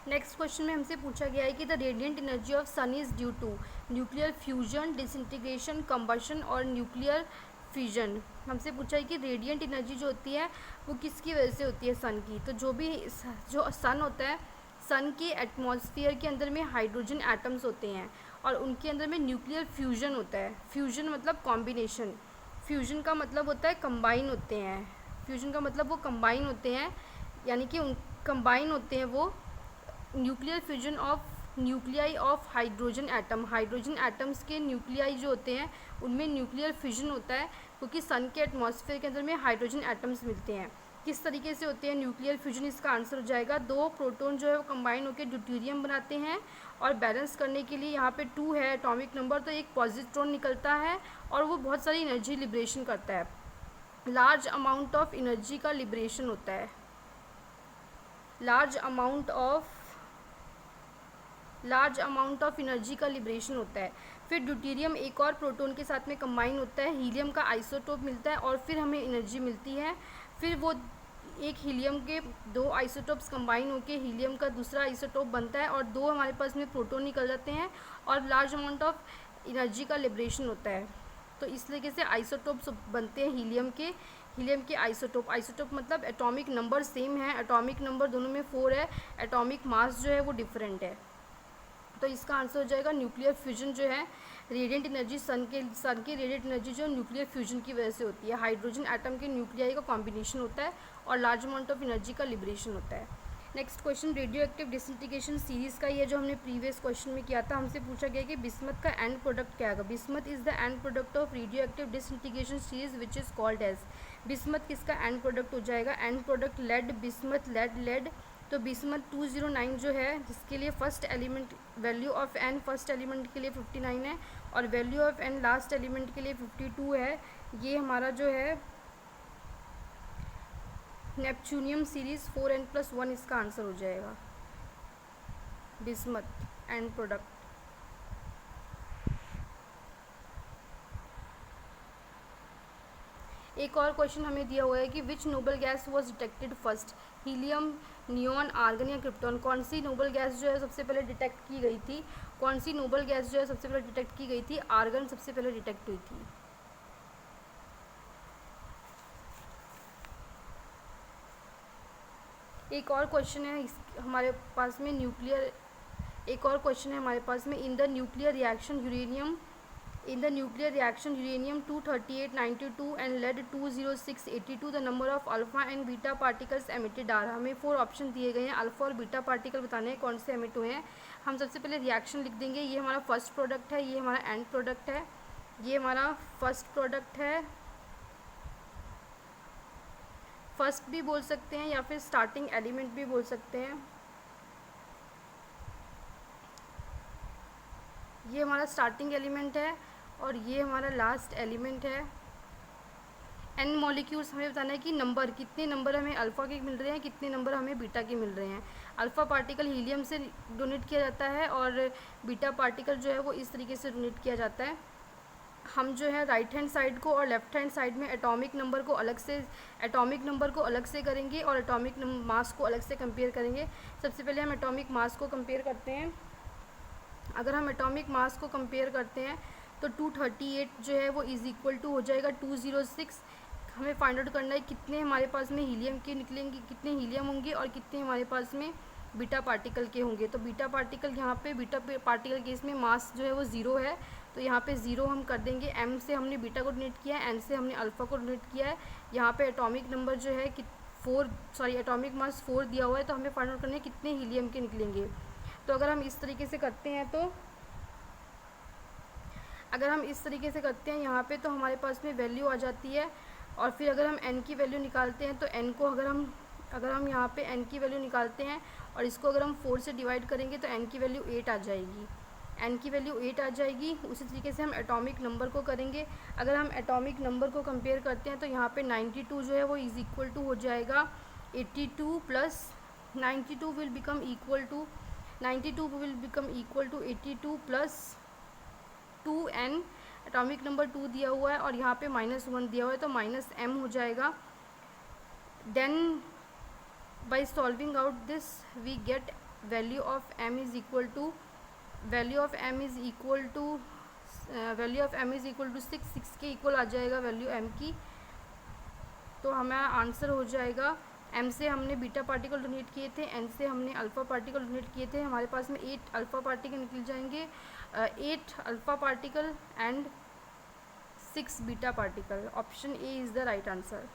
Next question में हमसे पूछा गया है कि the radiant energy of sun is due to nuclear fusion, disintegration, combustion और न्यूक्लियर फ्यूजन। हमसे पूछा है कि रेडिएंट एनर्जी जो होती है वो किसकी वजह से होती है सन की। तो जो सन होता है, सन के एटमॉस्फेयर के अंदर में हाइड्रोजन एटम्स होते हैं और उनके अंदर में न्यूक्लियर फ्यूजन होता है। फ्यूजन मतलब कॉम्बिनेशन, फ्यूजन का मतलब होता है कंबाइन होते हैं। फ्यूजन का मतलब वो कंबाइन होते हैं, यानी कि उन कंबाइन होते हैं वो nuclear fusion of nuclei of hydrogen atom. Hydrogen atoms के न्यूक्लियाई जो होते हैं उनमें न्यूक्लियर फ्यूजन होता है, क्योंकि सन के एटमॉस्फेयर के अंदर में हाइड्रोजन एटम्स मिलते हैं। किस तरीके से होते हैं न्यूक्लियर फ्यूजन, इसका आंसर हो जाएगा दो प्रोटॉन जो है वो कंबाइन होकर ड्यूटेरियम बनाते हैं और बैलेंस करने के लिए यहाँ पे 2 है एटॉमिक नंबर, तो एक पॉजिट्रॉन निकलता है और वो बहुत सारी एनर्जी लिबरेशन करता है। लार्ज अमाउंट ऑफ एनर्जी का लिबरेशन होता है, लार्ज अमाउंट ऑफ एनर्जी का लिबरेशन होता है। फिर ड्यूटेरियम एक और प्रोटॉन के साथ में कंबाइन होता है, हीलियम का आइसोटोप मिलता है और फिर हमें एनर्जी मिलती है। फिर वो एक हीलियम के 2 आइसोटोप्स कंबाइन होकर हीलियम का दूसरा आइसोटोप बनता है और 2 हमारे पास में प्रोटॉन निकल जाते हैं और लार्ज अमाउंट ऑफ एनर्जी का लिबरेशन होता है। तो इस तरीके से आइसोटोप्स बनते हैं हीलियम के आइसोटोप मतलब एटॉमिक नंबर सेम है, एटॉमिक नंबर दोनों में 4 है, एटॉमिक मास जो है वो डिफरेंट है। तो इसका आंसर हो जाएगा न्यूक्लियर फ्यूजन जो है रेडिएंट एनर्जी, सन की रेडिएंट एनर्जी जो न्यूक्लियर फ्यूजन की वजह से होती है। हाइड्रोजन एटम के न्यूक्लियाई का कॉम्बिनेशन होता है और लार्ज अमाउंट ऑफ एनर्जी का लिबरेशन होता है। Next question radio active disintegration series का ही है जो हमने प्रीवियस क्वेश्चन में किया था। हमसे पूछा गया कि बिस्मथ का एंड प्रोडक्ट क्या होगा। Bismuth is the end product of radioactive disintegration series which is called as. Bismuth किसका एंड प्रोडक्ट हो जाएगा, end product lead, bismuth lead. तो बिस्मथ 209 जो है जिसके लिए first element value of n first element के लिए 59 है और value of n last element के लिए 52 है। ये हमारा जो है नेपच्यूनियम सीरीज़ 4n+1 इसका आंसर हो जाएगा, बिस्मथ एंड प्रोडक्ट। एक और क्वेश्चन हमें दिया हुआ है कि which noble gas was detected first, helium, neon, argon या क्रिप्टॉन। कौन सी नोबल गैस जो है सबसे पहले डिटेक्ट की गई थी, कौन सी नोबल गैस जो है सबसे पहले डिटेक्ट की गई थी, आर्गन सबसे पहले डिटेक्ट हुई थी। एक और क्वेश्चन है हमारे पास में न्यूक्लियर, एक और क्वेश्चन है हमारे पास में in the nuclear reaction uranium 23892 and lead 20682 the number of alpha and beta particles emitted are. हमें 4 ऑप्शन दिए गए हैं, अल्फा और बीटा पार्टिकल बताने हैं कौन से एमिट हुए हैं। हम सबसे पहले रिएक्शन लिख देंगे, ये हमारा फर्स्ट प्रोडक्ट है, ये हमारा एंड प्रोडक्ट है, ये हमारा फर्स्ट प्रोडक्ट है, फर्स्ट भी बोल सकते हैं या फिर स्टार्टिंग एलिमेंट भी बोल सकते हैं। ये हमारा स्टार्टिंग एलिमेंट है और ये हमारा लास्ट एलिमेंट है। एन मॉलिक्यूल्स हमें बताना है कि नंबर, कितने नंबर हमें अल्फ़ा के मिल रहे हैं, कितने नंबर हमें बीटा के मिल रहे हैं। अल्फ़ा पार्टिकल हीलियम से डोनेट किया जाता है और बीटा पार्टिकल जो है वो इस तरीके से डोनेट किया जाता है। हम जो है राइट हैंड साइड को और लेफ़्ट हैंड साइड में एटॉमिक नंबर को अलग से करेंगे और एटॉमिक मास को अलग से कंपेयर करेंगे। सबसे पहले हम एटॉमिक मास को कंपेयर करते हैं। अगर हम एटॉमिक मास को कंपेयर करते हैं तो 238 जो है वो इज़ इक्वल टू हो जाएगा 206। हमें फाइंड आउट करना है कितने हमारे पास में हीलियम के निकलेंगे, कितने हीलियम होंगे और कितने हमारे पास में बीटा पार्टिकल के होंगे। तो बीटा पार्टिकल यहाँ पे बीटा पार्टिकल के इसमें मास जो है वो 0 है, तो यहाँ पे 0 हम कर देंगे। m से हमने बीटा को डोनेट किया है, n से हमने अल्फ़ा को डोनेट किया है। यहाँ पे एटॉमिक नंबर जो है कि एटॉमिक मास 4 दिया हुआ है, तो हमें फाइंड आउट करना है कितने हीलियम के निकलेंगे। तो अगर हम इस तरीके से करते हैं यहाँ पे तो हमारे पास में वैल्यू आ जाती है। और फिर अगर हम n की वैल्यू निकालते हैं तो n को अगर हम यहाँ पे n की वैल्यू निकालते हैं और इसको अगर हम 4 से डिवाइड करेंगे तो n की वैल्यू 8 आ जाएगी। उसी तरीके से हम एटॉमिक नंबर को करेंगे। अगर हम एटॉमिक नंबर को कंपेयर करते हैं तो यहाँ पे 92 जो है वो इज़ इक्वल टू हो जाएगा 82 plus 92 will become equal to 82 plus 2n। Atomic number 2 दिया हुआ है और यहाँ पे -1 दिया हुआ है तो -m हो जाएगा। Then by solving out this we get value of m is equal to 6 के इक्वल आ जाएगा वैल्यू m की। तो हमारा आंसर हो जाएगा, m से हमने बीटा पार्टिकल डोनेट किए थे, n से हमने अल्फ़ा पार्टिकल डोनेट किए थे, हमारे पास में 8 अल्फ़ा पार्टिकल निकल जाएंगे, 8 alpha particle and 6 beta particle. Option A is the right answer.